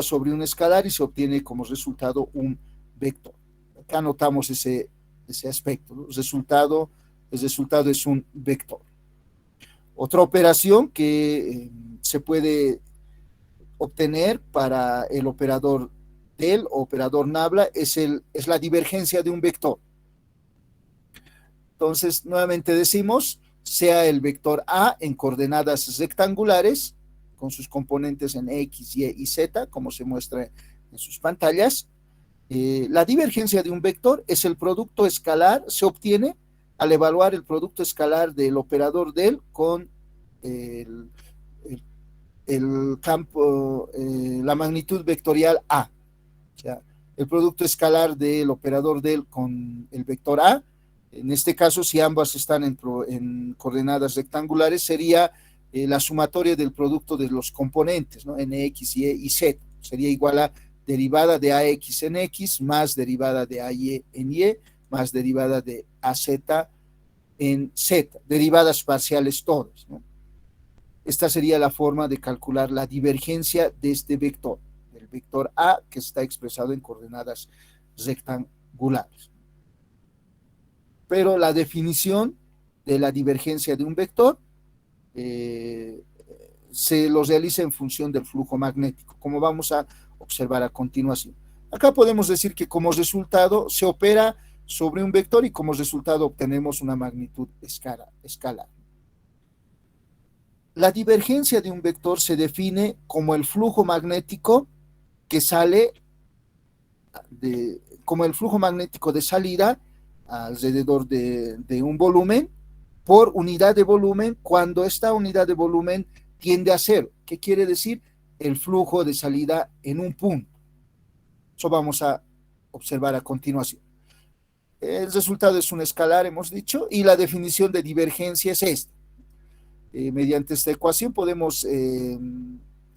sobre un escalar y se obtiene como resultado un vector. Acá notamos ese aspecto, ¿no? El resultado es un vector. Otra operación que se puede obtener para el operador del operador Nabla es la divergencia de un vector. Entonces, nuevamente decimos, sea el vector A en coordenadas rectangulares, con sus componentes en X, Y y Z, como se muestra en sus pantallas. La divergencia de un vector es el producto escalar, se obtiene al evaluar el producto escalar del operador del con el, el, el campo, la magnitud vectorial A. O sea, el producto escalar del operador del con el vector A. En este caso, si ambas están en coordenadas rectangulares, sería la sumatoria del producto de los componentes, ¿no? En X, Y y Z. Sería igual a derivada de AX en X más derivada de AY en Y más derivada de AZ en Z. Derivadas parciales todas, ¿no? Esta sería la forma de calcular la divergencia de este vector, del vector A, que está expresado en coordenadas rectangulares. Pero la definición de la divergencia de un vector se lo realiza en función del flujo magnético, como vamos a observar a continuación. Acá podemos decir que como resultado se opera sobre un vector y como resultado obtenemos una magnitud escalar. La divergencia de un vector se define como el flujo magnético que sale como el flujo magnético de salida alrededor de un volumen por unidad de volumen cuando esta unidad de volumen tiende a cero. ¿Qué quiere decir? El flujo de salida en un punto. Eso vamos a observar a continuación. El resultado es un escalar, hemos dicho, y la definición de divergencia es esta. Mediante esta ecuación podemos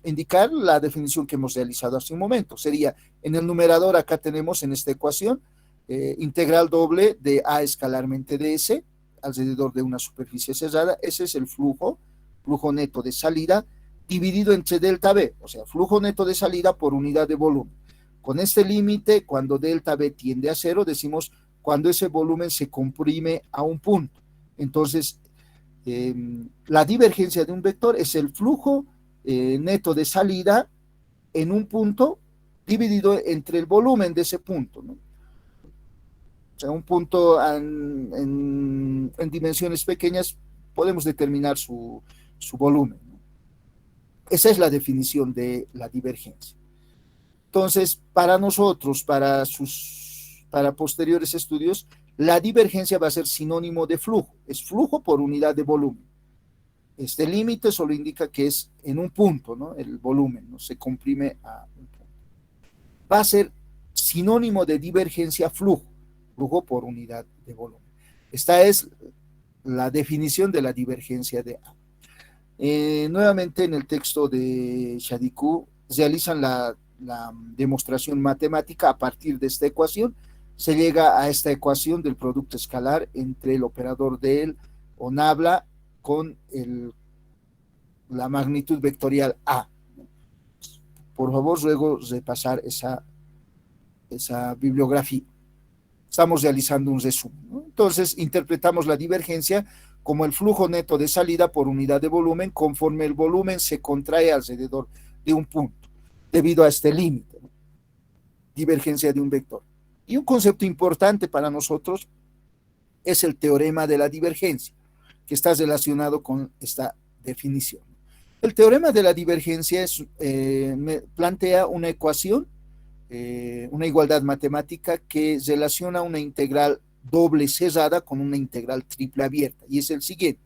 indicar la definición que hemos realizado hace un momento. Sería, en el numerador acá tenemos en esta ecuación integral doble de A escalarmente ds alrededor de una superficie cerrada. Ese es el flujo neto de salida dividido entre delta B, o sea, flujo neto de salida por unidad de volumen. Con este límite, cuando delta B tiende a cero, decimos cuando ese volumen se comprime a un punto. Entonces, la divergencia de un vector es el flujo neto de salida en un punto dividido entre el volumen de ese punto, ¿no? O sea, un punto en dimensiones pequeñas podemos determinar su volumen, ¿no? Esa es la definición de la divergencia. Entonces, para nosotros, para posteriores estudios, la divergencia va a ser sinónimo de flujo. Es flujo por unidad de volumen. Este límite solo indica que es en un punto, ¿no? El volumen, ¿no? Se comprime a un punto. Va a ser sinónimo de divergencia flujo por unidad de volumen. Esta es la definición de la divergencia de A. Nuevamente en el texto de Shadiku realizan la demostración matemática a partir de esta ecuación. Se llega a esta ecuación del producto escalar entre el operador del o nabla con la magnitud vectorial A. Por favor, ruego repasar esa bibliografía. Estamos realizando un resumen, ¿no? Entonces, interpretamos la divergencia como el flujo neto de salida por unidad de volumen conforme el volumen se contrae alrededor de un punto, debido a este límite, ¿no? Divergencia de un vector. Y un concepto importante para nosotros es el teorema de la divergencia, que está relacionado con esta definición. El teorema de la divergencia plantea una ecuación, una igualdad matemática que relaciona una integral doble cerrada con una integral triple abierta, y es el siguiente.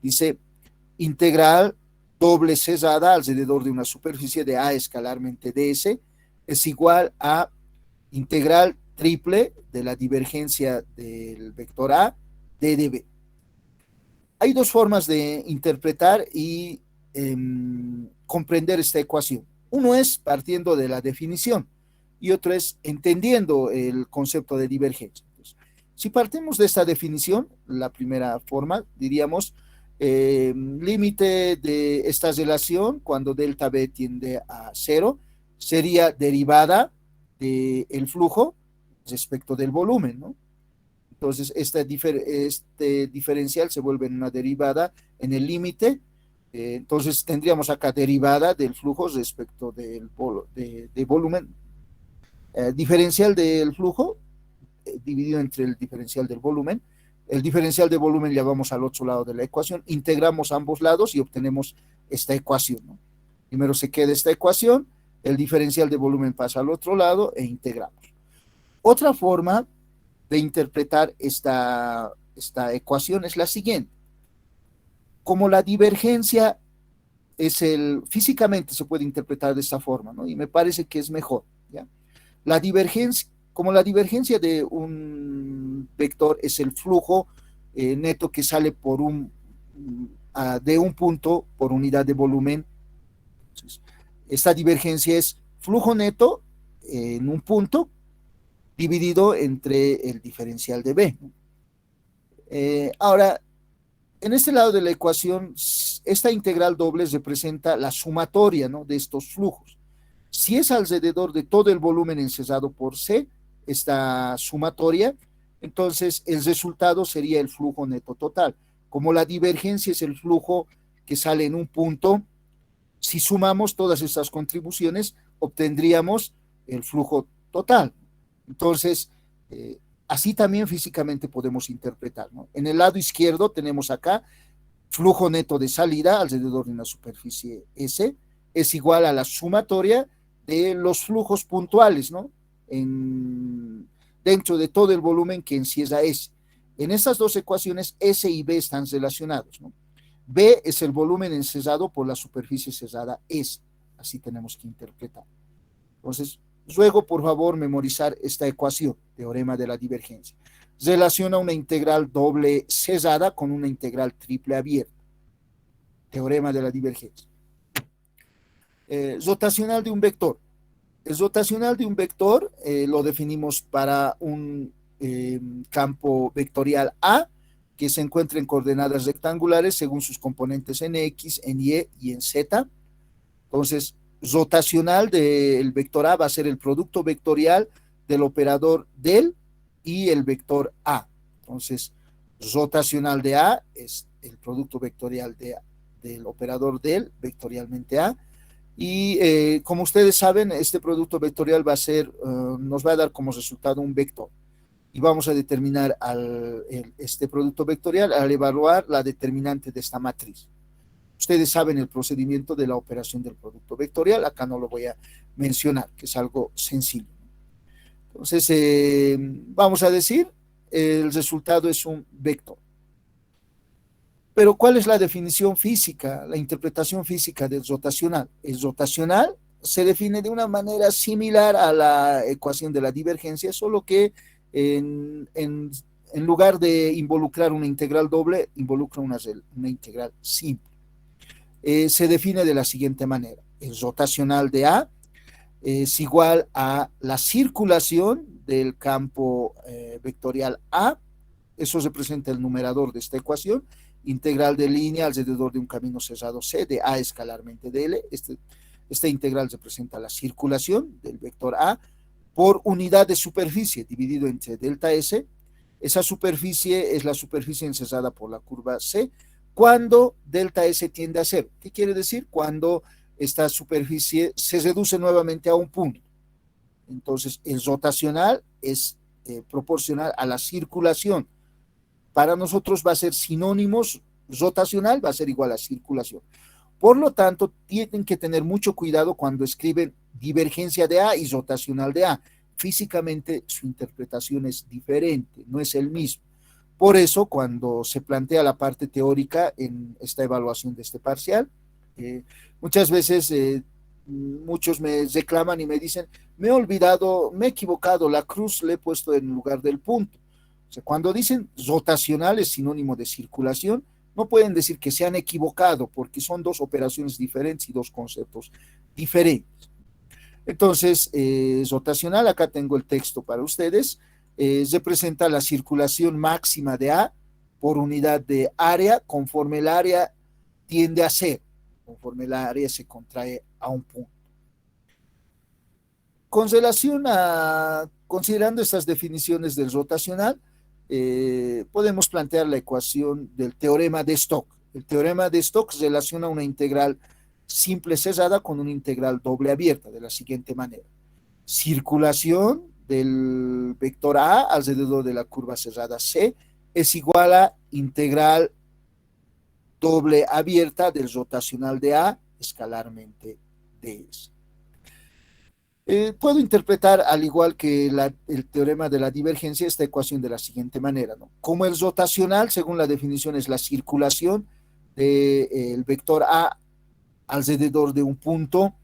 Dice, integral doble cerrada alrededor de una superficie de A escalarmente ds es igual a integral triple de la divergencia del vector A d dB. Hay dos formas de interpretar y comprender esta ecuación. Uno es partiendo de la definición y otro es entendiendo el concepto de divergencia. Entonces, si partimos de esta definición, la primera forma, diríamos, límite de esta relación cuando delta B tiende a cero, sería derivada del flujo respecto del volumen, ¿no? Entonces, este diferencial se vuelve en una derivada en el límite. Entonces, tendríamos acá derivada del flujo respecto de volumen. Diferencial del flujo dividido entre el diferencial del volumen. El diferencial de volumen llevamos al otro lado de la ecuación, integramos ambos lados y obtenemos esta ecuación, ¿no? Primero se queda esta ecuación, el diferencial de volumen pasa al otro lado e integramos. Otra forma de interpretar esta ecuación es la siguiente. Como la divergencia físicamente se puede interpretar de esta forma, ¿no? Y me parece que es mejor, ¿ya? La divergencia, como la divergencia de un vector es el flujo neto que sale de un punto por unidad de volumen. Entonces, esta divergencia es flujo neto en un punto dividido entre el diferencial de B. Ahora, en este lado de la ecuación, esta integral doble representa la sumatoria, ¿no?, de estos flujos. Si es alrededor de todo el volumen encesado por C, esta sumatoria, entonces el resultado sería el flujo neto total. Como la divergencia es el flujo que sale en un punto, si sumamos todas estas contribuciones, obtendríamos el flujo total. Entonces, así también físicamente podemos interpretar, ¿no? En el lado izquierdo tenemos acá flujo neto de salida alrededor de una superficie S es igual a la sumatoria de los flujos puntuales, ¿no?, dentro de todo el volumen que encierra S. En estas dos ecuaciones, S y B están relacionados, ¿no? B es el volumen encerrado por la superficie cerrada S. Así tenemos que interpretar. Entonces, ruego por favor memorizar esta ecuación, teorema de la divergencia. Relaciona una integral doble cerrada con una integral triple abierta. Teorema de la divergencia. Rotacional de un vector. El rotacional de un vector lo definimos para un campo vectorial A que se encuentra en coordenadas rectangulares según sus componentes en X, en Y y en Z. Entonces, rotacional del vector A va a ser el producto vectorial del operador del y el vector A. Entonces, rotacional de A es el producto vectorial del operador del, vectorialmente A. Y como ustedes saben, este producto vectorial nos va a dar como resultado un vector. Y vamos a determinar este producto vectorial al evaluar la determinante de esta matriz. Ustedes saben el procedimiento de la operación del producto vectorial, acá no lo voy a mencionar, que es algo sencillo. Entonces, vamos a decir, el resultado es un vector. Pero ¿cuál es la definición física, la interpretación física del rotacional? El rotacional se define de una manera similar a la ecuación de la divergencia, solo que en lugar de involucrar una integral doble, involucra una integral simple. Se define de la siguiente manera. El rotacional de A es igual a la circulación del campo vectorial A. Eso representa el numerador de esta ecuación. Integral de línea alrededor de un camino cerrado C de A escalarmente de L. Esta integral representa la circulación del vector A por unidad de superficie dividido entre delta S. Esa superficie es la superficie encerrada por la curva C cuando delta S tiende a cero. ¿Qué quiere decir? Cuando esta superficie se reduce nuevamente a un punto. Entonces, el rotacional es proporcional a la circulación. Para nosotros va a ser sinónimos, rotacional va a ser igual a circulación. Por lo tanto, tienen que tener mucho cuidado cuando escriben divergencia de A y rotacional de A. Físicamente su interpretación es diferente, no es el mismo. Por eso, cuando se plantea la parte teórica en esta evaluación de este parcial, muchas veces muchos me reclaman y me dicen, me he olvidado, me he equivocado, la cruz le he puesto en lugar del punto. O sea, cuando dicen rotacional es sinónimo de circulación, no pueden decir que se han equivocado porque son dos operaciones diferentes y dos conceptos diferentes. Entonces, rotacional, acá tengo el texto para ustedes, representa la circulación máxima de A por unidad de área conforme el área tiende a ser, conforme el área se contrae a un punto. con relación a, considerando estas definiciones del rotacional, podemos plantear la ecuación del teorema de Stokes. El teorema de Stokes relaciona una integral simple cerrada con una integral doble abierta de la siguiente manera. Circulación del vector A alrededor de la curva cerrada C es igual a integral doble abierta del rotacional de A escalarmente ds. Puedo interpretar, al igual que el teorema de la divergencia, esta ecuación de la siguiente manera, ¿no? Como el rotacional, según la definición, es la circulación del vector A alrededor de un punto,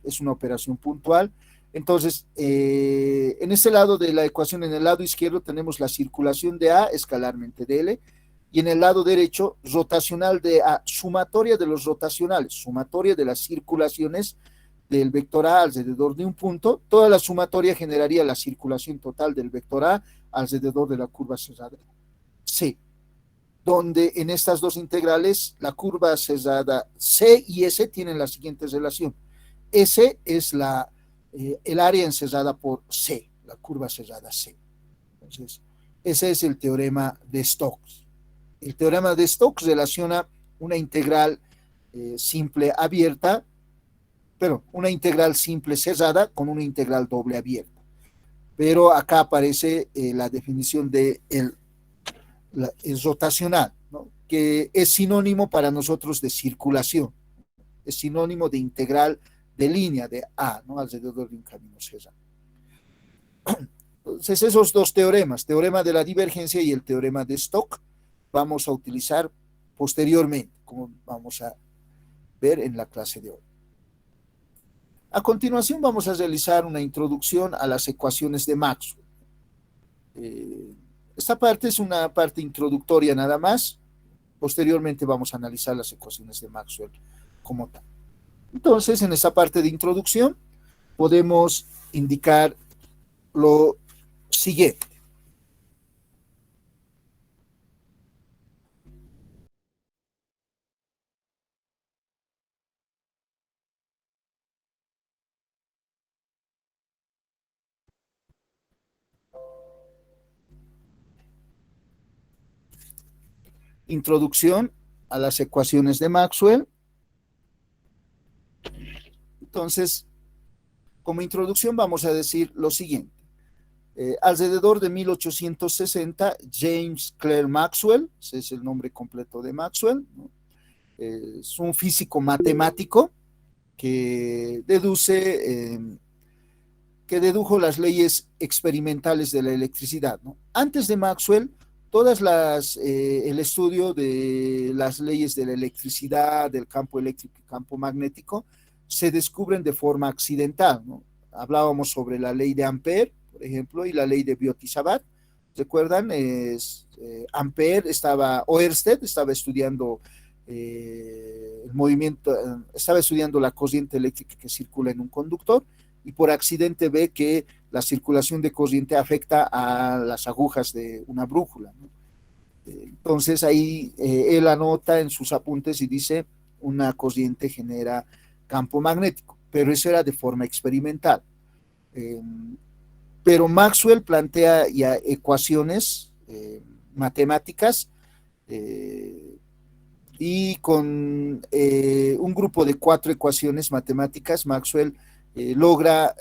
es una operación puntual. Entonces, en ese lado de la ecuación, en el lado izquierdo, tenemos la circulación de A escalarmente de L, y en el lado derecho, rotacional de A, sumatoria de los rotacionales, sumatoria de las circulaciones del vector A alrededor de un punto. Toda la sumatoria generaría la circulación total del vector A alrededor de la curva cerrada C, donde en estas dos integrales la curva cerrada C y S tienen la siguiente relación. S es el área encerrada por C, la curva cerrada C. Entonces, ese es el teorema de Stokes. El teorema de Stokes relaciona una integral simple abierta, pero una integral simple cerrada con una integral doble abierta. Pero acá aparece la definición de el rotacional, ¿no? Que es sinónimo para nosotros de circulación, es sinónimo de integral de línea de A, ¿no? Alrededor de un camino cerrado. Entonces, esos dos teoremas, teorema de la divergencia y el teorema de Stokes, vamos a utilizar posteriormente, como vamos a ver en la clase de hoy. A continuación vamos a realizar una introducción a las ecuaciones de Maxwell. Esta parte es una parte introductoria nada más. Posteriormente vamos a analizar las ecuaciones de Maxwell como tal. Entonces, en esa parte de introducción podemos indicar lo siguiente. Introducción a las ecuaciones de Maxwell. Entonces, como introducción vamos a decir lo siguiente. Alrededor de 1860, James Clerk Maxwell, ese es el nombre completo de Maxwell, ¿no? Es un físico matemático que dedujo las leyes experimentales de la electricidad, ¿no? Antes de Maxwell, el estudio de las leyes de la electricidad, del campo eléctrico y campo magnético, se descubren de forma accidental, ¿no? Hablábamos sobre la ley de Ampère, por ejemplo, y la ley de Biot-Savart. ¿Recuerdan? Ampère Oersted estaba estudiando el movimiento, estaba estudiando la corriente eléctrica que circula en un conductor, y por accidente ve que la circulación de corriente afecta a las agujas de una brújula, ¿no? Entonces ahí él anota en sus apuntes y dice, una corriente genera campo magnético, pero eso era de forma experimental. Pero Maxwell plantea ya ecuaciones matemáticas y con un grupo de 4 ecuaciones matemáticas, Maxwell logra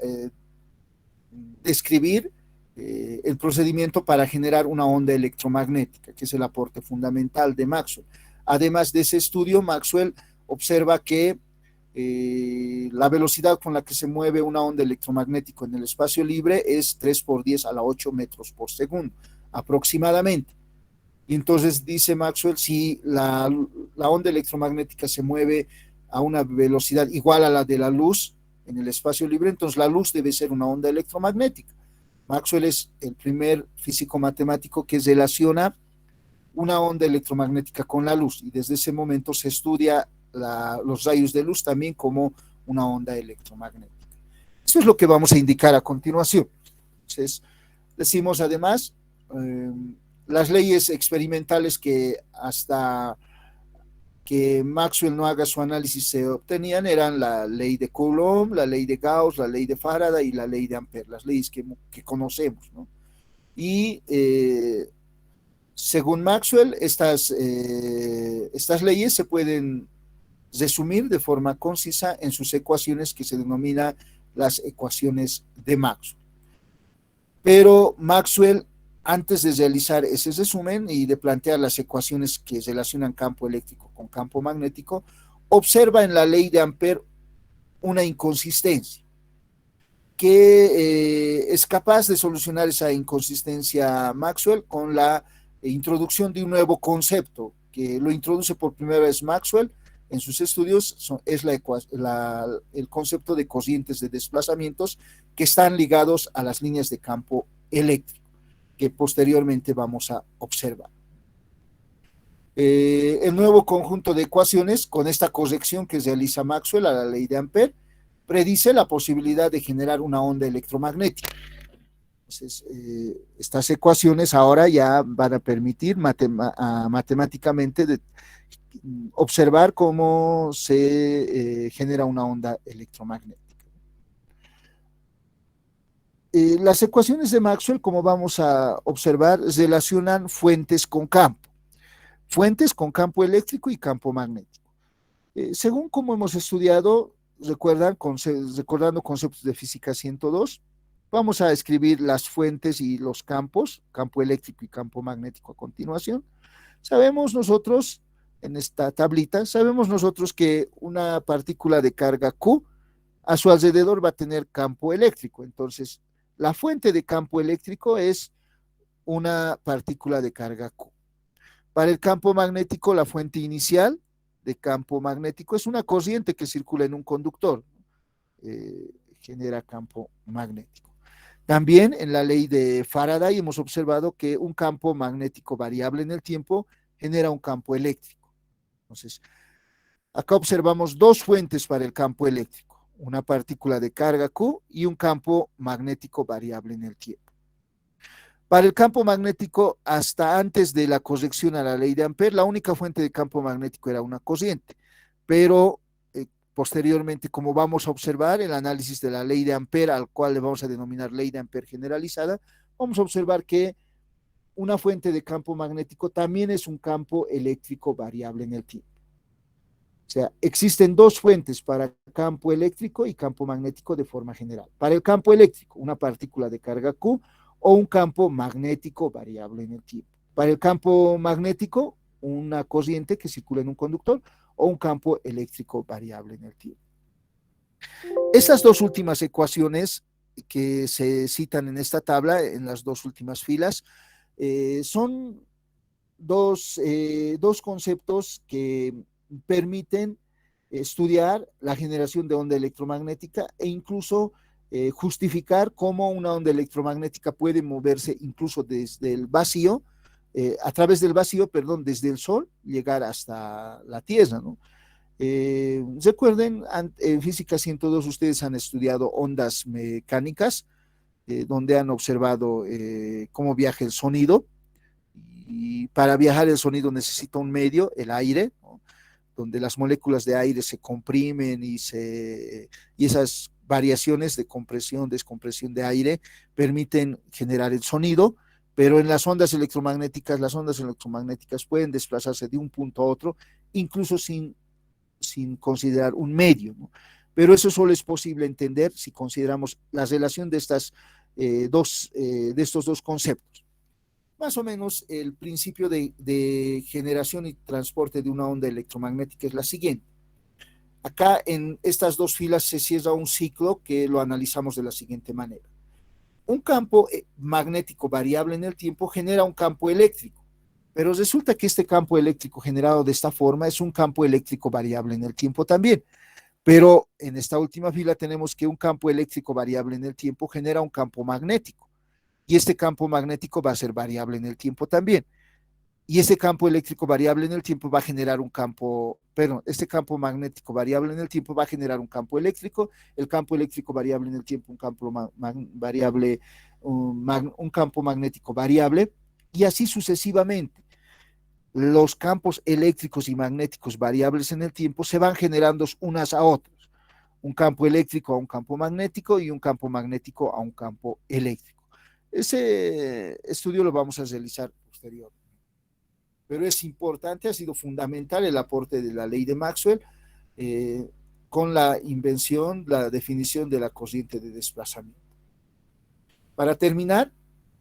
describir el procedimiento para generar una onda electromagnética, que es el aporte fundamental de Maxwell. Además de ese estudio, Maxwell observa que la velocidad con la que se mueve una onda electromagnética en el espacio libre es 3 por 10 a la 8 metros por segundo, aproximadamente. Y entonces dice Maxwell, si la onda electromagnética se mueve a una velocidad igual a la de la luz en el espacio libre, entonces la luz debe ser una onda electromagnética. Maxwell es el primer físico matemático que relaciona una onda electromagnética con la luz, y desde ese momento se estudia los rayos de luz también como una onda electromagnética. Eso es lo que vamos a indicar a continuación. Entonces, decimos además las leyes experimentales que hasta que Maxwell no haga su análisis se obtenían eran la ley de Coulomb, la ley de Gauss, la ley de Faraday y la ley de Ampère, las leyes que conocemos, ¿no? Y según Maxwell, estas leyes se pueden resumir de forma concisa en sus ecuaciones que se denominan las ecuaciones de Maxwell. Pero Maxwell, antes de realizar ese resumen y de plantear las ecuaciones que relacionan campo eléctrico con campo magnético, observa en la ley de Ampère una inconsistencia que es capaz de solucionar esa inconsistencia Maxwell con la introducción de un nuevo concepto que lo introduce por primera vez Maxwell en sus estudios, es el concepto de corrientes de desplazamientos que están ligados a las líneas de campo eléctrico, que posteriormente vamos a observar. El nuevo conjunto de ecuaciones, con esta corrección que realiza Maxwell a la ley de Ampère, predice la posibilidad de generar una onda electromagnética. Entonces, estas ecuaciones ahora ya van a permitir matemáticamente observar cómo se genera una onda electromagnética. Las ecuaciones de Maxwell, como vamos a observar, relacionan fuentes con campo eléctrico y campo magnético. Según como hemos estudiado, recordando conceptos de física 102, vamos a escribir las fuentes y los campos, campo eléctrico y campo magnético a continuación. Sabemos nosotros, en esta tablita, sabemos nosotros que una partícula de carga Q a su alrededor va a tener campo eléctrico. Entonces, la fuente de campo eléctrico es una partícula de carga Q. Para el campo magnético, la fuente inicial de campo magnético es una corriente que circula en un conductor, genera campo magnético. También en la ley de Faraday hemos observado que un campo magnético variable en el tiempo genera un campo eléctrico. Entonces, acá observamos dos fuentes para el campo eléctrico, una partícula de carga Q y un campo magnético variable en el tiempo. Para el campo magnético, hasta antes de la corrección a la ley de Ampère, la única fuente de campo magnético era una corriente, pero posteriormente, como vamos a observar, el análisis de la ley de Ampère, al cual le vamos a denominar ley de Ampère generalizada, vamos a observar que una fuente de campo magnético también es un campo eléctrico variable en el tiempo. O sea, existen dos fuentes para campo eléctrico y campo magnético de forma general. Para el campo eléctrico, una partícula de carga Q o un campo magnético variable en el tiempo. Para el campo magnético, una corriente que circula en un conductor o un campo eléctrico variable en el tiempo. Estas dos últimas ecuaciones que se citan en esta tabla, en las dos últimas filas, son dos conceptos que permiten estudiar la generación de onda electromagnética e incluso justificar cómo una onda electromagnética puede moverse incluso desde el vacío, a través del vacío, perdón, desde el Sol, llegar hasta la Tierra, ¿no? Recuerden, en física 102 ustedes han estudiado ondas mecánicas, donde han observado cómo viaja el sonido, y para viajar el sonido necesita un medio, el aire, ¿no? Donde las moléculas de aire se comprimen y esas variaciones de compresión, descompresión de aire permiten generar el sonido, pero en las ondas electromagnéticas pueden desplazarse de un punto a otro, incluso sin considerar un medio, ¿no? Pero eso solo es posible entender si consideramos la relación de estos dos conceptos. Más o menos el principio de generación y transporte de una onda electromagnética es la siguiente. Acá en estas dos filas se cierra un ciclo que lo analizamos de la siguiente manera. Un campo magnético variable en el tiempo genera un campo eléctrico, pero resulta que este campo eléctrico generado de esta forma es un campo eléctrico variable en el tiempo también. Pero en esta última fila tenemos que un campo eléctrico variable en el tiempo genera un campo magnético. Y este campo magnético va a ser variable en el tiempo también. Y ese campo eléctrico variable en el tiempo va a generar este campo magnético variable en el tiempo va a generar un campo eléctrico, el campo eléctrico variable en el tiempo, un campo magnético variable, y así sucesivamente. los campos eléctricos y magnéticos variables en el tiempo se van generando unas a otras. Un campo eléctrico a un campo magnético y un campo magnético a un campo eléctrico. Ese estudio lo vamos a realizar posteriormente. Pero es importante, ha sido fundamental el aporte de la ley de Maxwell eh, con la invención, la definición de la corriente de desplazamiento. Para terminar,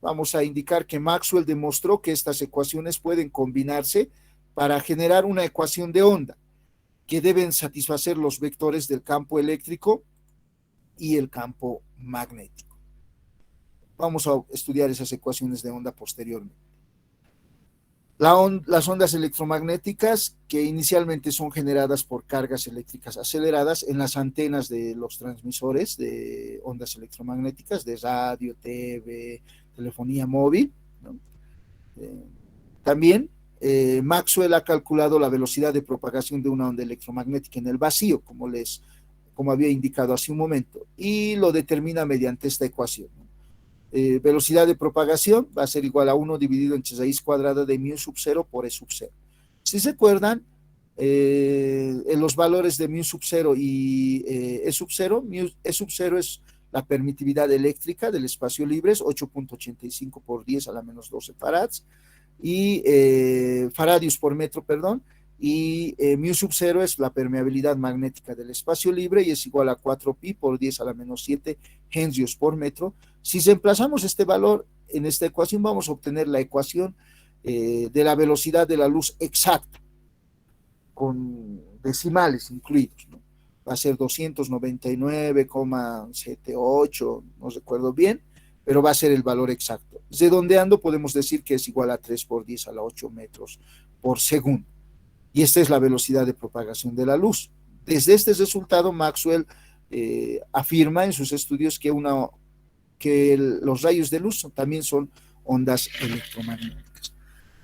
vamos a indicar que Maxwell demostró que estas ecuaciones pueden combinarse para generar una ecuación de onda que deben satisfacer los vectores del campo eléctrico y el campo magnético. Vamos a estudiar esas ecuaciones de onda posteriormente. Las ondas electromagnéticas, que inicialmente son generadas por cargas eléctricas aceleradas en las antenas de los transmisores de ondas electromagnéticas, de radio, TV, telefonía móvil, ¿no? También Maxwell ha calculado la velocidad de propagación de una onda electromagnética en el vacío, como había indicado hace un momento, y lo determina mediante esta ecuación. Velocidad de propagación va a ser igual a 1 dividido entre raíz cuadrada de mu sub 0 por E sub 0. Si se acuerdan, en los valores de mu sub 0 y E sub 0, E sub 0 es la permitividad eléctrica del espacio libre, es 8.85 por 10 a la menos 12 farads, y faradios por metro, perdón, y mu sub 0 es la permeabilidad magnética del espacio libre y es igual a 4pi por 10 a la menos 7 henrios por metro. Si reemplazamos este valor en esta ecuación, vamos a obtener la ecuación de la velocidad de la luz exacta, con decimales incluidos, ¿no? Va a ser 299,78, no recuerdo bien, pero va a ser el valor exacto. Redondeando podemos decir que es igual a 3 por 10 a la 8 metros por segundo. Y esta es la velocidad de propagación de la luz. Desde este resultado, Maxwell afirma en sus estudios que los rayos de luz también son ondas electromagnéticas.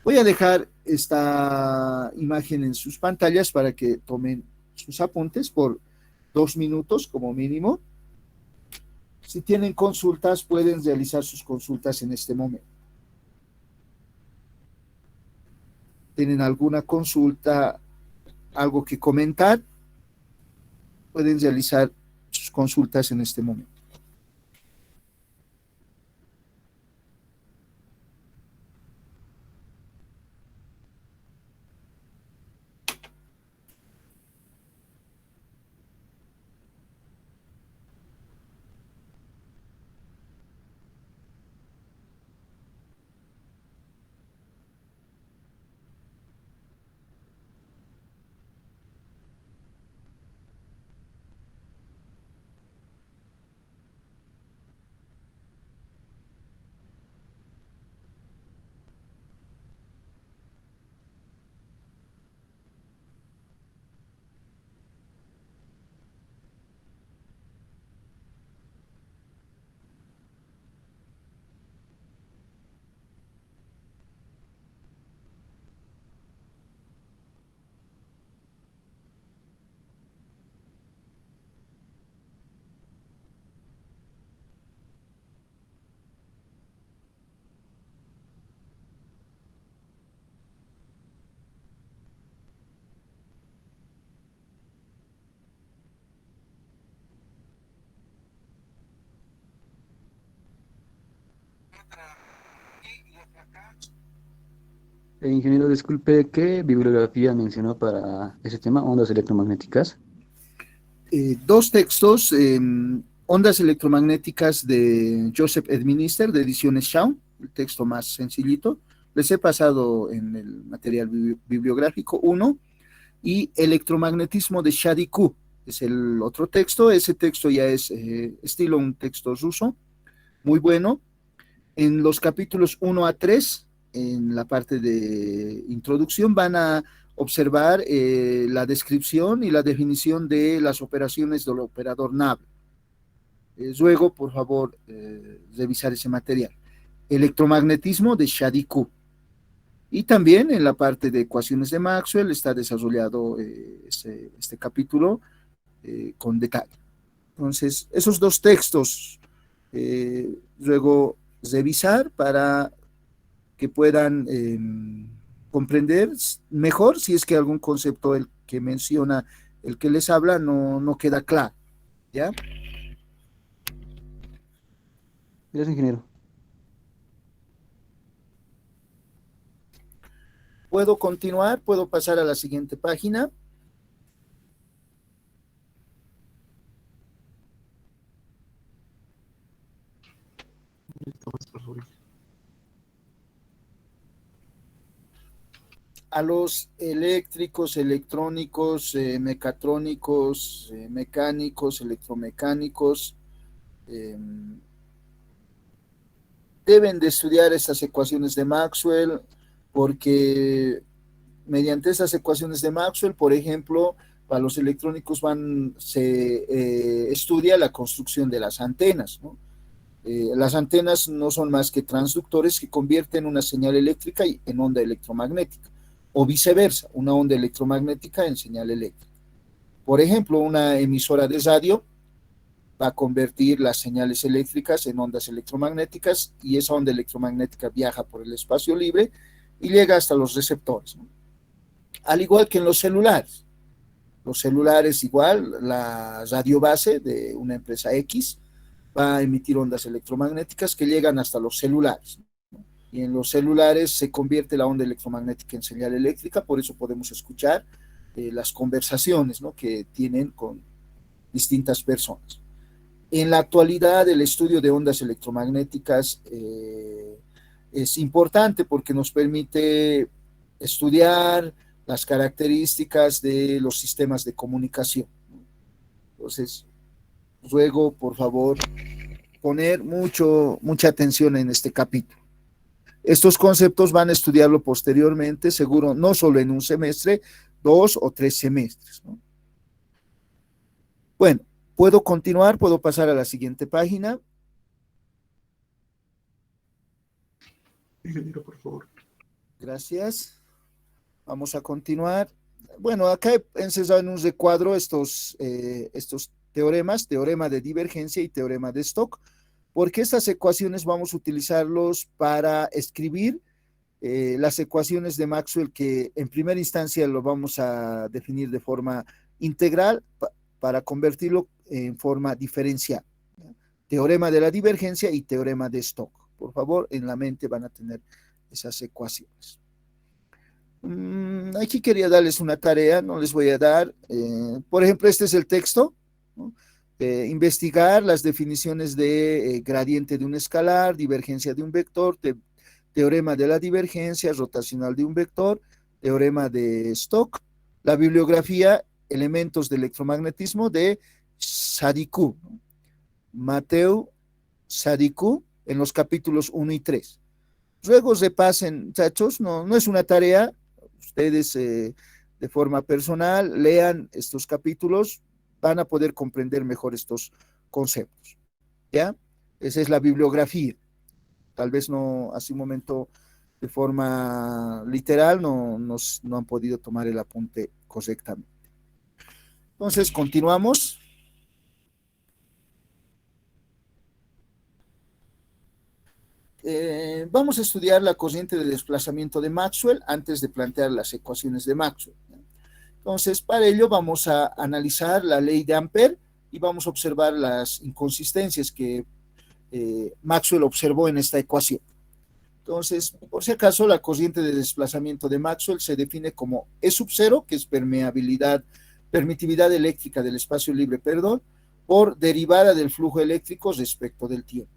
Voy a dejar esta imagen en sus pantallas para que tomen sus apuntes por 2 minutos como mínimo. Si tienen consultas, pueden realizar sus consultas en este momento. ¿Tienen alguna consulta, algo que comentar? Pueden realizar sus consultas en este momento. Ingeniero, disculpe, ¿qué bibliografía mencionó para ese tema, ondas electromagnéticas? Dos textos, Ondas electromagnéticas de Joseph Edminister, de Ediciones Shaw, el texto más sencillito. Les he pasado en el material bibliográfico uno, y Electromagnetismo de Shadi Q, es el otro texto. Ese texto ya es estilo un texto ruso, muy bueno. En los capítulos 1 a 3, en la parte de introducción, van a observar la descripción y la definición de las operaciones del operador nave. Ruego, por favor, revisar ese material. Electromagnetismo de Shadi Q. Y también en la parte de ecuaciones de Maxwell está desarrollado este capítulo con detalle. Entonces, esos dos textos, luego revisar para que puedan comprender mejor si es que algún concepto el que menciona, el que les habla, no queda claro, ¿ya? Gracias, ingeniero. ¿Puedo continuar? ¿Puedo pasar a la siguiente página? A los eléctricos, electrónicos, mecatrónicos, mecánicos, electromecánicos, eh, deben de estudiar estas ecuaciones de Maxwell porque mediante estas ecuaciones de Maxwell, por ejemplo, para los electrónicos se estudia la construcción de las antenas, ¿no? Las antenas no son más que transductores que convierten una señal eléctrica en onda electromagnética, o viceversa, una onda electromagnética en señal eléctrica. Por ejemplo, una emisora de radio va a convertir las señales eléctricas en ondas electromagnéticas y esa onda electromagnética viaja por el espacio libre y llega hasta los receptores, ¿no? Al igual que en los celulares. Los celulares igual, la radio base de una empresa X va a emitir ondas electromagnéticas que llegan hasta los celulares, ¿no? Y en los celulares se convierte la onda electromagnética en señal eléctrica, por eso podemos escuchar las conversaciones, ¿no?, que tienen con distintas personas. En la actualidad, el estudio de ondas electromagnéticas es importante porque nos permite estudiar las características de los sistemas de comunicación. Entonces, ruego, por favor, poner mucha atención en este capítulo. Estos conceptos van a estudiarlo posteriormente, seguro, no solo en un semestre, 2 o 3 semestres, ¿no? Bueno, puedo continuar, puedo pasar a la siguiente página. Ingeniero, por favor. Gracias. Vamos a continuar. Bueno, acá he encerrado en un recuadro estos teoremas, teorema de divergencia y teorema de Stokes, porque estas ecuaciones vamos a utilizarlos para escribir las ecuaciones de Maxwell, que en primera instancia lo vamos a definir de forma integral para convertirlo en forma diferencial. Teorema de la divergencia y teorema de Stokes. Por favor, en la mente van a tener esas ecuaciones. Aquí quería darles una tarea, no les voy a dar, por ejemplo, este es el texto, ¿no? Investigar las definiciones de gradiente de un escalar, divergencia de un vector, teorema de la divergencia, rotacional de un vector, teorema de Stokes, la bibliografía, elementos de electromagnetismo de Sadiku, ¿no? Mateo Sadiku, en los capítulos 1 y 3. Luego repasen, muchachos, no es una tarea, ustedes de forma personal lean estos capítulos, van a poder comprender mejor estos conceptos, ¿ya? Esa es la bibliografía. Tal vez no, hace un momento, de forma literal, no han podido tomar el apunte correctamente. Entonces, continuamos. Vamos a estudiar la corriente de desplazamiento de Maxwell antes de plantear las ecuaciones de Maxwell. Entonces, para ello vamos a analizar la ley de Ampère y vamos a observar las inconsistencias que Maxwell observó en esta ecuación. Entonces, por si acaso, la corriente de desplazamiento de Maxwell se define como E sub 0, que es permitividad eléctrica del espacio libre, por derivada del flujo eléctrico respecto del tiempo.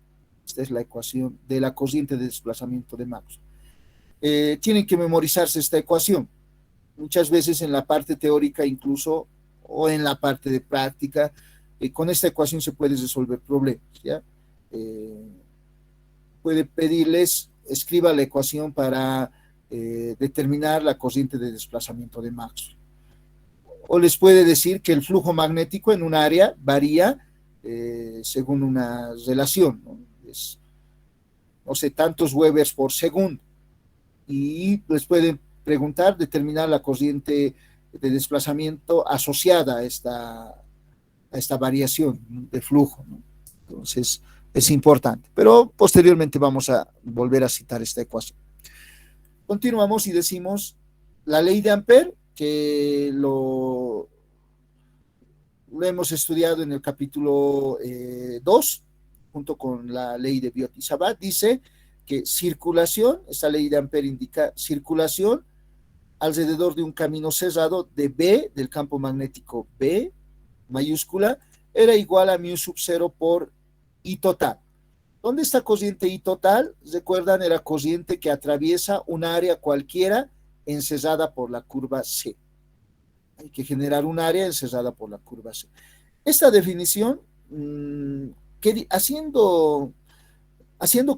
Esta es la ecuación de la corriente de desplazamiento de Maxwell. Tienen que memorizarse esta ecuación. Muchas veces en la parte teórica incluso, o en la parte de práctica, con esta ecuación se puede resolver problemas, ¿ya? Puede pedirles, escriba la ecuación para determinar la corriente de desplazamiento de Maxwell. O les puede decir que el flujo magnético en un área varía según una relación, ¿no? No sé, tantos Webers por segundo. Y les pueden preguntar, determinar la corriente de desplazamiento asociada a esta variación de flujo, ¿no? Entonces, es importante. Pero posteriormente vamos a volver a citar esta ecuación. Continuamos y decimos la ley de Ampère, que lo hemos estudiado en el capítulo 2, junto con la ley de Biot y Savart, dice que circulación, esta ley de Ampère indica circulación alrededor de un camino cerrado de B, del campo magnético B, mayúscula, era igual a mu sub 0 por I total. ¿Dónde está corriente I total? Recuerdan, era corriente que atraviesa un área cualquiera encerrada por la curva C. Hay que generar un área encerrada por la curva C. Esta definición, haciendo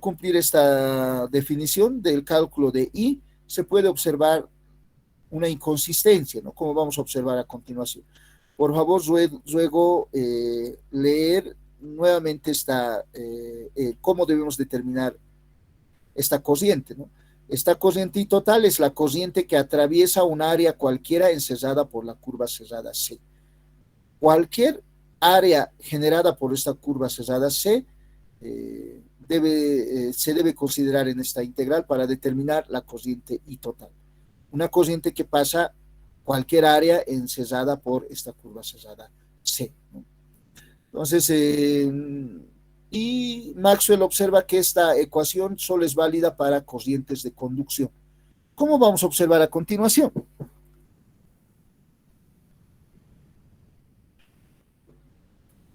cumplir esta definición del cálculo de I, se puede observar una inconsistencia, ¿no? Como vamos a observar a continuación. Por favor, ruego leer nuevamente cómo debemos determinar esta corriente, ¿no? Esta corriente I total es la corriente que atraviesa un área cualquiera encerrada por la curva cerrada C. Cualquier área generada por esta curva cerrada C se debe considerar en esta integral para determinar la corriente I total. Una corriente que pasa cualquier área encerrada por esta curva cerrada C, ¿no? Entonces, y Maxwell observa que esta ecuación solo es válida para corrientes de conducción. ¿Cómo vamos a observar a continuación?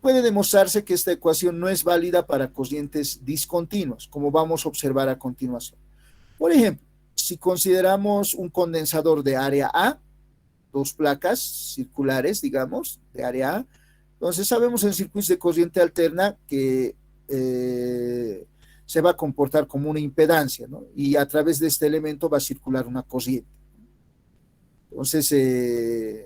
Puede demostrarse que esta ecuación no es válida para corrientes discontinuas, como vamos a observar a continuación. Por ejemplo, si consideramos un condensador de área A, dos placas circulares, digamos, de área A, entonces sabemos en circuitos de corriente alterna que se va a comportar como una impedancia, ¿no? Y a través de este elemento va a circular una corriente. Entonces,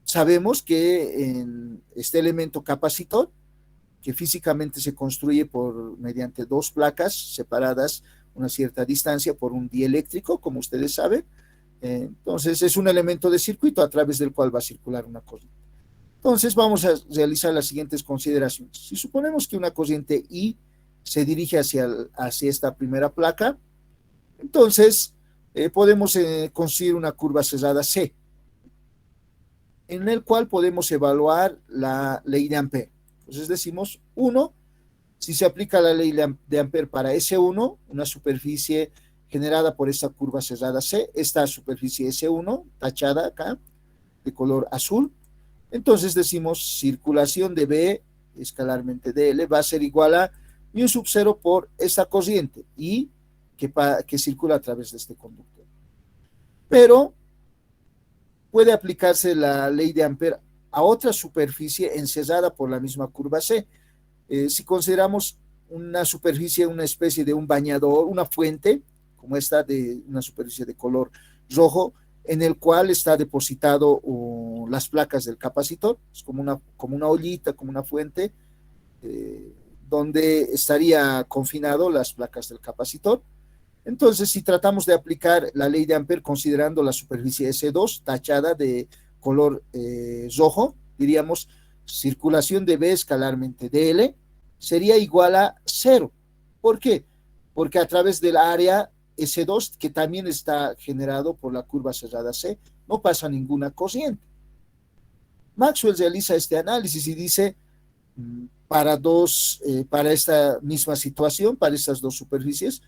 sabemos que en este elemento capacitor, que físicamente se construye mediante dos placas separadas una cierta distancia por un dieléctrico, como ustedes saben, entonces es un elemento de circuito a través del cual va a circular una corriente. Entonces vamos a realizar las siguientes consideraciones. Si suponemos que una corriente I se dirige hacia esta primera placa, entonces podemos construir una curva cerrada C, en el cual podemos evaluar la ley de Ampère. Entonces decimos 1, si se aplica la ley de Ampère para S1, una superficie generada por esta curva cerrada C, esta superficie S1, tachada acá, de color azul, entonces decimos circulación de B escalarmente dl va a ser igual a mu sub 0 por esta corriente I que circula a través de este conductor. Pero puede aplicarse la ley de Ampère a otra superficie encerrada por la misma curva C. Si consideramos una superficie, una especie de un bañador, una fuente, como esta de una superficie de color rojo, en el cual está depositado las placas del capacitor, es como una ollita, como una fuente, donde estaría confinado las placas del capacitor. Entonces, si tratamos de aplicar la ley de Ampère considerando la superficie S2 tachada de color rojo, diríamos circulación de B escalarmente dl sería igual a 0. ¿Por qué? Porque a través del área S2, que también está generado por la curva cerrada C, no pasa ninguna corriente. Maxwell realiza este análisis y dice, para esta misma situación, para estas dos superficies,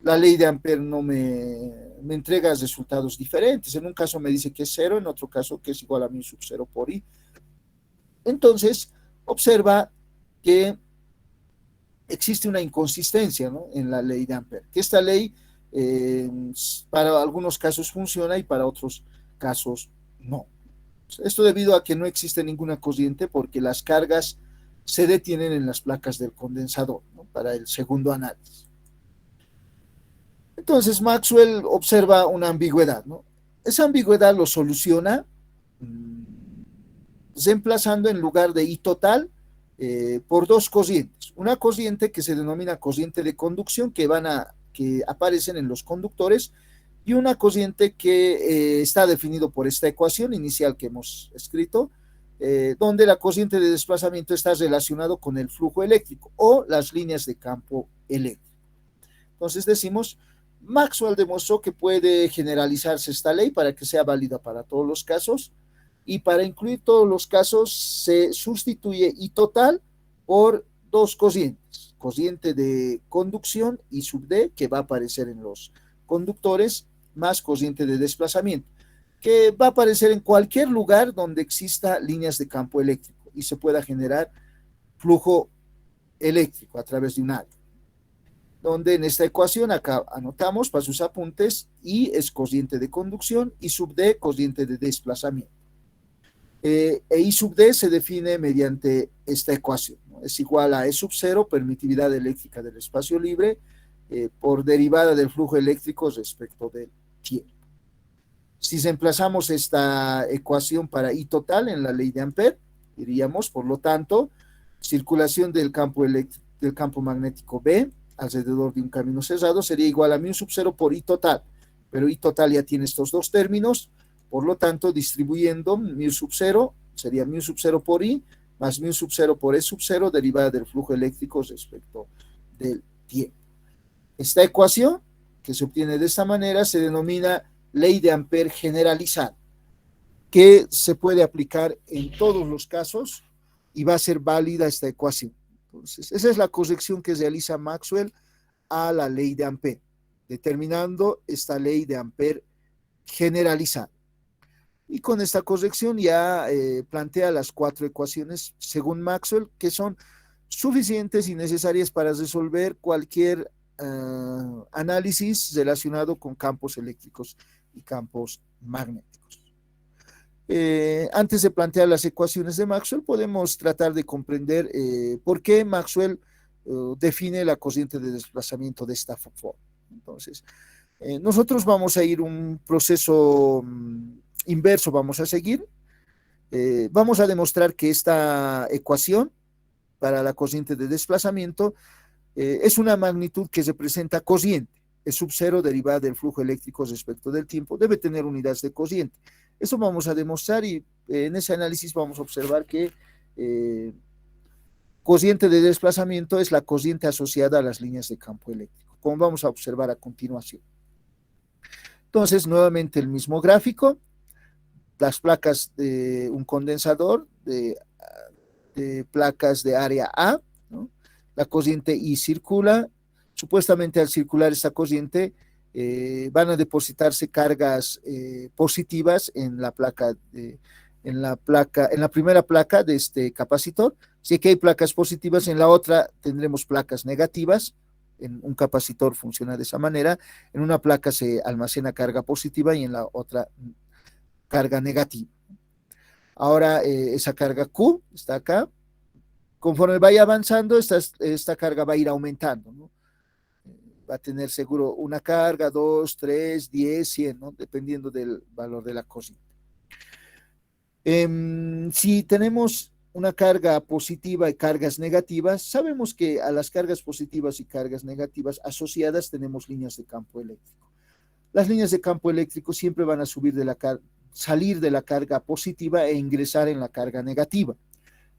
la ley de Ampère no me entrega resultados diferentes. En un caso me dice que es 0, en otro caso que es igual a mu sub 0 por I. Entonces, observa que existe una inconsistencia, ¿no?, en la ley de Ampère, que esta ley para algunos casos funciona y para otros casos no. Esto debido a que no existe ninguna corriente porque las cargas se detienen en las placas del condensador, ¿no?, para el segundo análisis. Entonces Maxwell observa una ambigüedad, ¿no? Esa ambigüedad lo soluciona reemplazando en lugar de I total por dos corrientes. Una corriente que se denomina corriente de conducción que aparecen en los conductores y una corriente que está definido por esta ecuación inicial que hemos escrito, donde la corriente de desplazamiento está relacionado con el flujo eléctrico o las líneas de campo eléctrico. Entonces decimos, Maxwell demostró que puede generalizarse esta ley para que sea válida para todos los casos, y para incluir todos los casos se sustituye I total por dos cocientes, cociente de conducción I sub D, que va a aparecer en los conductores, más cociente de desplazamiento, que va a aparecer en cualquier lugar donde exista líneas de campo eléctrico y se pueda generar flujo eléctrico a través de un área. Donde en esta ecuación acá anotamos para sus apuntes, I es cociente de conducción y sub D cociente de desplazamiento. I sub D se define mediante esta ecuación, ¿no? Es igual a E sub 0, permitividad eléctrica del espacio libre, por derivada del flujo eléctrico respecto del tiempo. Si reemplazamos esta ecuación para I total en la ley de Ampère, diríamos, por lo tanto, circulación del campo magnético B alrededor de un camino cerrado sería igual a mu sub 0 por I total, pero I total ya tiene estos dos términos, por lo tanto, distribuyendo mu sub 0, sería mu sub 0 por I, más mu sub 0 por E sub 0, derivada del flujo eléctrico respecto del tiempo. Esta ecuación, que se obtiene de esta manera, se denomina ley de Ampère generalizada, que se puede aplicar en todos los casos y va a ser válida esta ecuación. Entonces, esa es la corrección que realiza Maxwell a la ley de Ampère, determinando esta ley de Ampère generalizada. Y con esta corrección ya plantea las cuatro ecuaciones según Maxwell, que son suficientes y necesarias para resolver cualquier análisis relacionado con campos eléctricos y campos magnéticos. Antes de plantear las ecuaciones de Maxwell, podemos tratar de comprender por qué Maxwell define la corriente de desplazamiento de esta forma. Entonces, nosotros vamos a ir un proceso inverso, vamos a seguir. Vamos a demostrar que esta ecuación para la corriente de desplazamiento es una magnitud que representa cociente. Es sub 0 derivada del flujo eléctrico respecto del tiempo, debe tener unidades de cociente. Eso vamos a demostrar y en ese análisis vamos a observar que cociente de desplazamiento es la cociente asociada a las líneas de campo eléctrico, como vamos a observar a continuación. Entonces, nuevamente el mismo gráfico, las placas de un condensador, de placas de área A, ¿no? La cociente I circula, supuestamente al circular esta cociente van a depositarse cargas positivas en la placa, en la primera placa de este capacitor. Si aquí hay placas positivas, en la otra tendremos placas negativas. En un capacitor funciona de esa manera. En una placa se almacena carga positiva y en la otra carga negativa. Ahora esa carga Q está acá. Conforme vaya avanzando, esta carga va a ir aumentando, ¿no? Va a tener seguro una carga, 2, 3, 10, 100, ¿no? Dependiendo del valor de la corriente. Si tenemos una carga positiva y cargas negativas, sabemos que a las cargas positivas y cargas negativas asociadas tenemos líneas de campo eléctrico. Las líneas de campo eléctrico siempre van a salir de la carga positiva e ingresar en la carga negativa.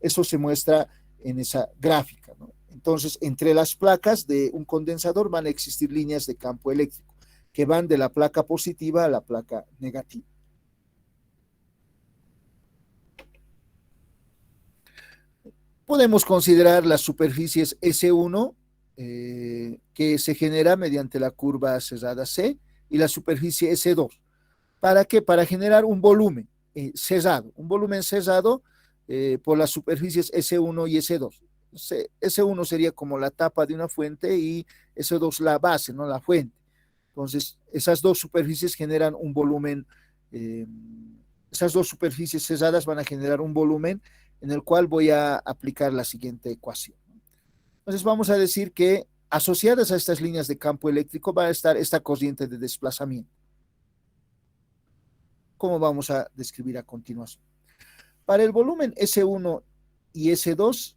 Eso se muestra en esa gráfica, ¿no? Entonces, entre las placas de un condensador van a existir líneas de campo eléctrico que van de la placa positiva a la placa negativa. Podemos considerar las superficies S1 que se genera mediante la curva cerrada C y la superficie S2. ¿Para qué? Para generar un volumen cerrado, por las superficies S1 y S2. S1 sería como la tapa de una fuente y S2 la base, ¿no? La fuente. Entonces, esas dos superficies generan un volumen, esas dos superficies cerradas van a generar un volumen en el cual voy a aplicar la siguiente ecuación. Entonces, vamos a decir que asociadas a estas líneas de campo eléctrico va a estar esta corriente de desplazamiento, como vamos a describir a continuación. Para el volumen S1 y S2,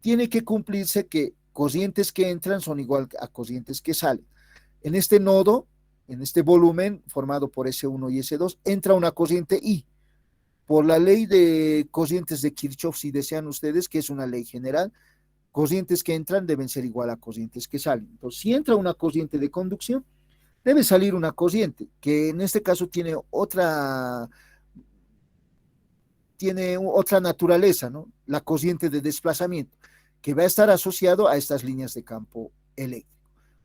tiene que cumplirse que corrientes que entran son igual a corrientes que salen. En este nodo, en este volumen formado por S1 y S2, entra una corriente I. Por la ley de corrientes de Kirchhoff, si desean ustedes, que es una ley general, corrientes que entran deben ser igual a corrientes que salen. Entonces, si entra una corriente de conducción, debe salir una corriente, que en este caso tiene otra naturaleza, ¿no? La corriente de desplazamiento, que va a estar asociado a estas líneas de campo eléctrico.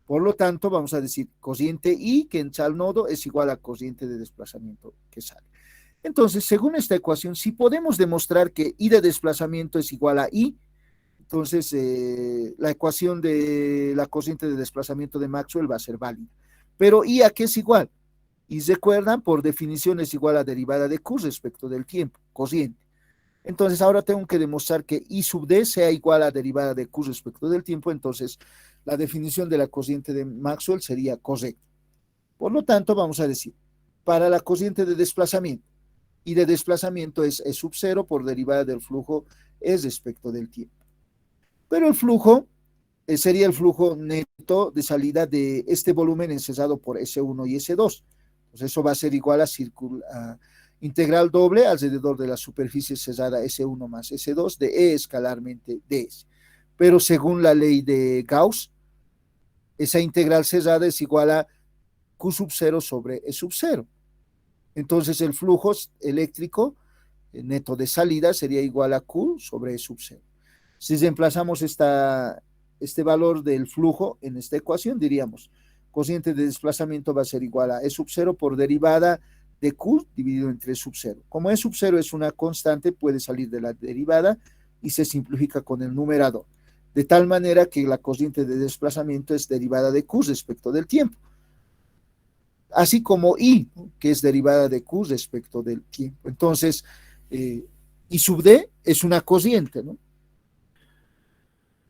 Por lo tanto, vamos a decir corriente I, que en tal nodo es igual a corriente de desplazamiento que sale. Entonces, según esta ecuación, si podemos demostrar que I de desplazamiento es igual a I, entonces la ecuación de la corriente de desplazamiento de Maxwell va a ser válida. Pero ¿I a qué es igual? Y recuerdan, por definición es igual a derivada de Q respecto del tiempo, corriente. Entonces ahora tengo que demostrar que I sub D sea igual a derivada de Q respecto del tiempo, entonces la definición de la corriente de Maxwell sería correcta. Por lo tanto, vamos a decir, para la corriente de desplazamiento, I de desplazamiento es E sub 0 por derivada del flujo es respecto del tiempo. Pero el flujo sería el flujo neto de salida de este volumen encesado por S1 y S2. Entonces eso va a ser igual a integral doble alrededor de la superficie cesada S1 más S2 de E escalarmente ds. Pero según la ley de Gauss, esa integral cesada es igual a Q sub 0 sobre E sub 0. Entonces el flujo eléctrico neto de salida sería igual a Q sobre E sub 0. Si reemplazamos este valor del flujo en esta ecuación, diríamos, cociente de desplazamiento va a ser igual a E sub 0 por derivada de Q dividido entre E sub 0. Como E sub 0 es una constante, puede salir de la derivada y se simplifica con el numerador. De tal manera que la cociente de desplazamiento es derivada de Q respecto del tiempo. Así como I, que es derivada de Q respecto del tiempo. Entonces, I sub D es una cociente, ¿no?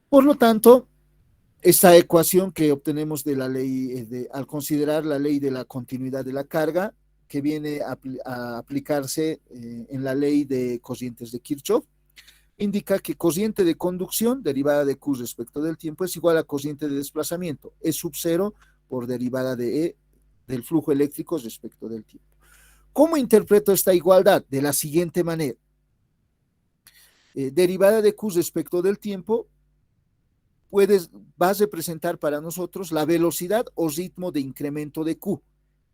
Por lo tanto, esta ecuación que obtenemos de la ley, al considerar la ley de la continuidad de la carga, que viene a aplicarse en la ley de corrientes de Kirchhoff, indica que corriente de conducción derivada de Q respecto del tiempo es igual a corriente de desplazamiento, E sub 0 por derivada de E del flujo eléctrico respecto del tiempo. ¿Cómo interpreto esta igualdad? De la siguiente manera. Derivada de Q respecto del tiempo va a representar para nosotros la velocidad o ritmo de incremento de Q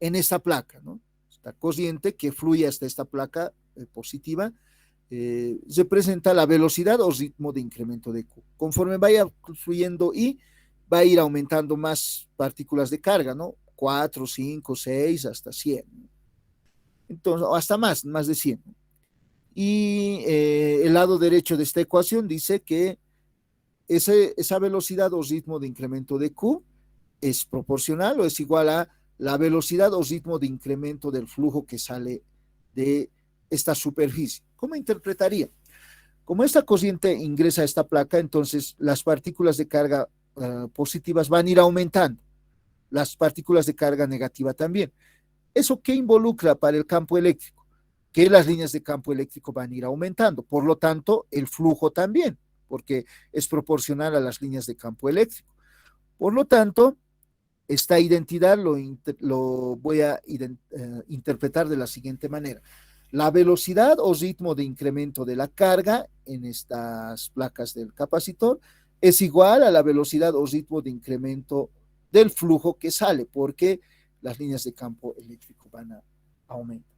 en esta placa, ¿no? Esta corriente que fluye hasta esta placa positiva representa la velocidad o ritmo de incremento de Q. Conforme vaya fluyendo I, va a ir aumentando más partículas de carga, ¿no? 4, 5, 6, hasta 100. Entonces, hasta más de 100. Y el lado derecho de esta ecuación dice que esa velocidad o ritmo de incremento de Q es proporcional o es igual a la velocidad o ritmo de incremento del flujo que sale de esta superficie. ¿Cómo interpretaría? Como esta corriente ingresa a esta placa, entonces las partículas de carga positivas van a ir aumentando, las partículas de carga negativa también. ¿Eso qué involucra para el campo eléctrico? Que las líneas de campo eléctrico van a ir aumentando, por lo tanto, el flujo también, porque es proporcional a las líneas de campo eléctrico. Por lo tanto, esta identidad lo voy a interpretar de la siguiente manera. La velocidad o ritmo de incremento de la carga en estas placas del capacitor es igual a la velocidad o ritmo de incremento del flujo que sale, porque las líneas de campo eléctrico van a aumentar.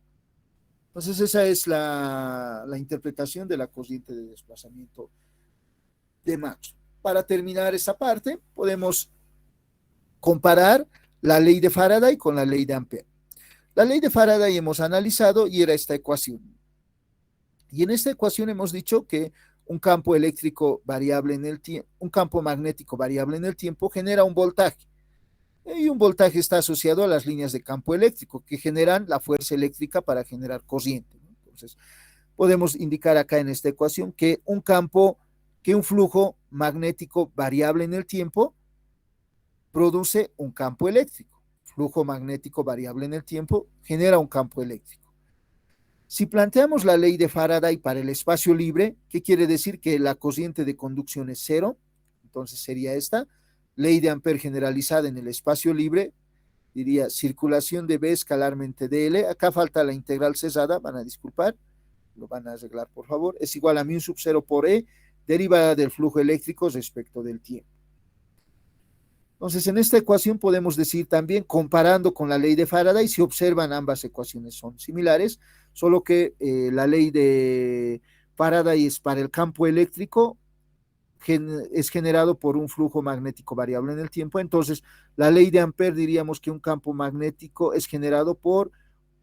Entonces esa es la interpretación de la corriente de desplazamiento de Maxwell. Para terminar esta parte, podemos comparar la ley de Faraday con la ley de Ampère. La ley de Faraday hemos analizado y era esta ecuación. Y en esta ecuación hemos dicho que un campo eléctrico variable en el tiempo, un campo magnético variable en el tiempo genera un voltaje. Y un voltaje está asociado a las líneas de campo eléctrico que generan la fuerza eléctrica para generar corriente. Entonces, podemos indicar acá en esta ecuación que un flujo magnético variable en el tiempo produce un campo eléctrico. Flujo magnético variable en el tiempo genera un campo eléctrico. Si planteamos la ley de Faraday para el espacio libre, ¿qué quiere decir? Que la corriente de conducción es cero, entonces sería esta. Ley de Ampère generalizada en el espacio libre, diría circulación de B escalarmente dl, acá falta la integral cesada, van a disculpar, lo van a arreglar por favor, es igual a mu sub 0 por E, derivada del flujo eléctrico respecto del tiempo. Entonces, en esta ecuación podemos decir también, comparando con la ley de Faraday, si observan ambas ecuaciones son similares, solo que la ley de Faraday es para el campo eléctrico, es generado por un flujo magnético variable en el tiempo. Entonces, la ley de Ampère diríamos que un campo magnético es generado por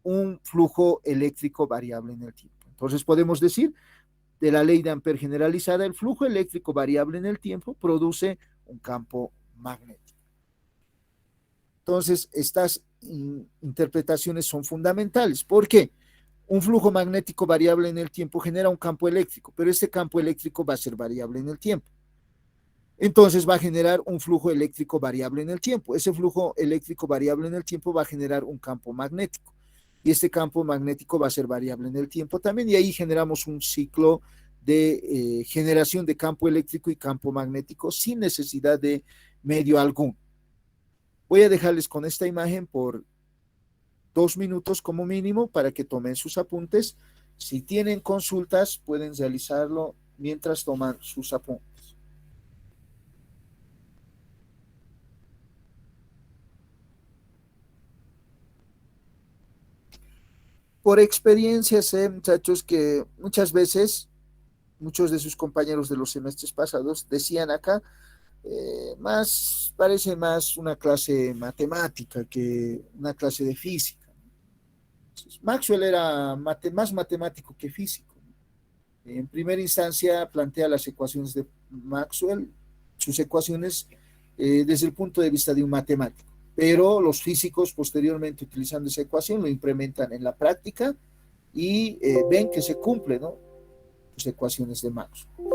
un flujo eléctrico variable en el tiempo. Entonces, podemos decir de la ley de Ampère generalizada, el flujo eléctrico variable en el tiempo produce un campo magnético. Entonces, estas interpretaciones son fundamentales. ¿Por qué? Un flujo magnético variable en el tiempo genera un campo eléctrico, pero este campo eléctrico va a ser variable en el tiempo. Entonces va a generar un flujo eléctrico variable en el tiempo. Ese flujo eléctrico variable en el tiempo va a generar un campo magnético. Y este campo magnético va a ser variable en el tiempo también. Y ahí generamos un ciclo de generación de campo eléctrico y campo magnético sin necesidad de medio alguno. Voy a dejarles con esta imagen por 2 minutos como mínimo para que tomen sus apuntes. Si tienen consultas, pueden realizarlo mientras toman sus apuntes. Por experiencia sé, muchachos, que muchas veces muchos de sus compañeros de los semestres pasados decían acá, parece más una clase matemática que una clase de física. Maxwell era más matemático que físico. En primera instancia plantea las ecuaciones de Maxwell, sus ecuaciones desde el punto de vista de un matemático, pero los físicos posteriormente utilizando esa ecuación lo implementan en la práctica y ven que se cumplen, ¿no?, las ecuaciones de Maxwell.